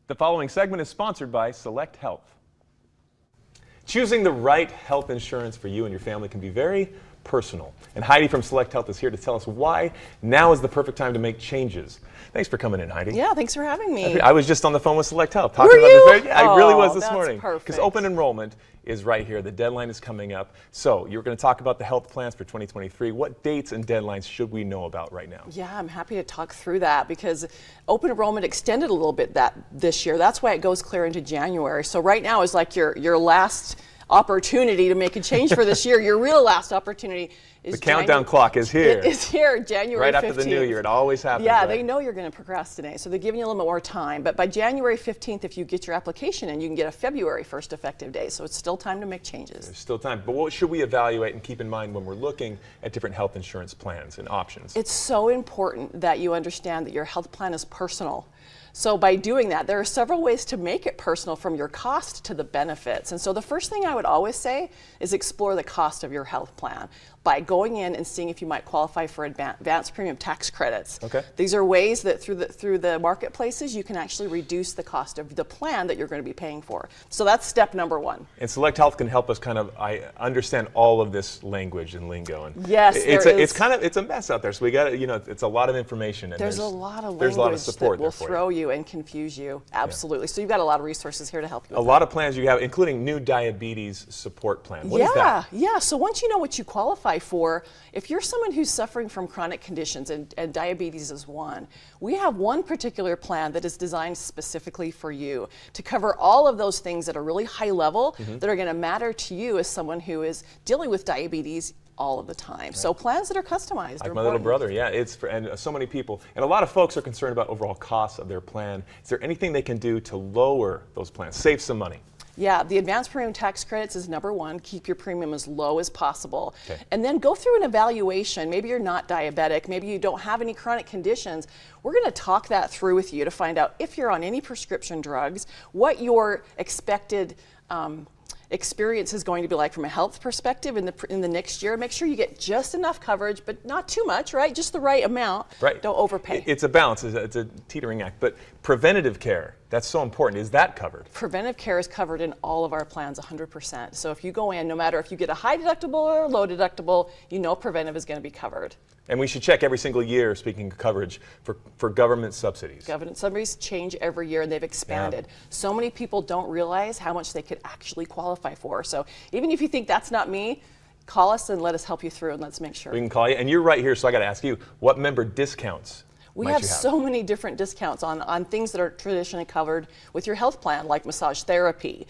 The following segment is sponsored by Select Health. Choosing the right health insurance for you and your family can be very personal. And Heidi from Select Health is here to tell us why now is the perfect time to make changes. Thanks for coming in, Heidi. Yeah, thanks for having me. I was just on the phone with Select Health talking about you? this. Yeah, I really was this that's morning. Because open enrollment is right here. The deadline is coming up. So you're going to talk about the health plans for 2023. What dates and deadlines should we know about right now? Yeah, I'm happy to talk through that because open enrollment extended a little bit this year. That's why it goes clear into January. So right now is like your last opportunity to make a change for this year. Your real last opportunity is the countdown clock is here. It is here, January 15th. Right after the new year. It always happens. Yeah, right? They know you're going to procrastinate, so they're giving you a little bit more time. But by January 15th, if you get your application in, you can get a February 1st effective date. So it's still time to make changes. There's still time. But what should we evaluate and keep in mind when we're looking at different health insurance plans and options? It's so important that you understand that your health plan is personal. So by doing that, there are several ways to make it personal, from your cost to the benefits. And so the first thing I would always say is explore the cost of your health plan by going in and seeing if you might qualify for advanced premium tax credits. Okay. These are ways that through the marketplaces you can actually reduce the cost of the plan that you're going to be paying for. So that's step number one. And Select Health can help us kind of understand all of this language and lingo. And yes, it's a mess out there. So we got to, it's a lot of information. And there's a lot of there's language a lot of support that will throw you and confuse you. Absolutely. Yeah. So you've got a lot of resources here to help you. A lot of plans you have, including new diabetes support plan. What is that? Yeah. So once you know what you qualify for, if you're someone who's suffering from chronic conditions, and diabetes is one, we have one particular plan that is designed specifically for you to cover all of those things that are really high level, that are going to matter to you as someone who is dealing with diabetes all of the time. Right. So plans that are customized. Like my little brother, yeah, and so many people, and a lot of folks are concerned about overall costs of their plan. Is there anything they can do to lower those plans, save some money? Yeah, the advanced premium tax credits is number one. Keep your premium as low as possible. Okay. And then go through an evaluation. Maybe you're not diabetic, maybe you don't have any chronic conditions. We're going to talk that through with you to find out if you're on any prescription drugs, what your expected experience is going to be like from a health perspective in the next year. Make sure you get just enough coverage, but not too much, right? Just the right amount. Right. Don't overpay. It's a balance. It's a teetering act. But preventative care, that's so important. Is that covered? Preventive care is covered in all of our plans 100%. So if you go in, no matter if you get a high deductible or low deductible, you know preventive is going to be covered. And we should check every single year, speaking of coverage, for government subsidies. Government subsidies change every year, and they've expanded. Yeah. So many people don't realize how much they could actually qualify for. So even if you think that's not me, call us and let us help you through, and let's make sure. We can call you. And you're right here, so I got to ask you, what member discounts we have so many different discounts on things that are traditionally covered with your health plan, like massage therapy,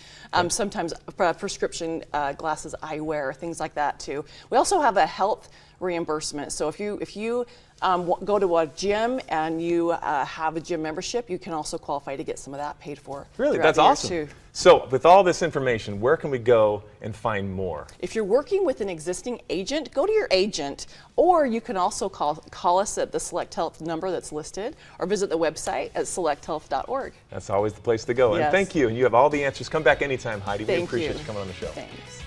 sometimes prescription glasses, eyewear, things like that too. We also have a health reimbursement. So if you go to a gym and you have a gym membership, you can also qualify to get some of that paid for. Really? That's awesome. Too. So with all this information, where can we go and find more? If you're working with an existing agent, go to your agent, or you can also call us at the Select Health number that's listed, or visit the website at selecthealth.org. That's always the place to go. Yes. And thank you. And you have all the answers. Come back anytime, Heidi. We appreciate you coming on the show. Thanks.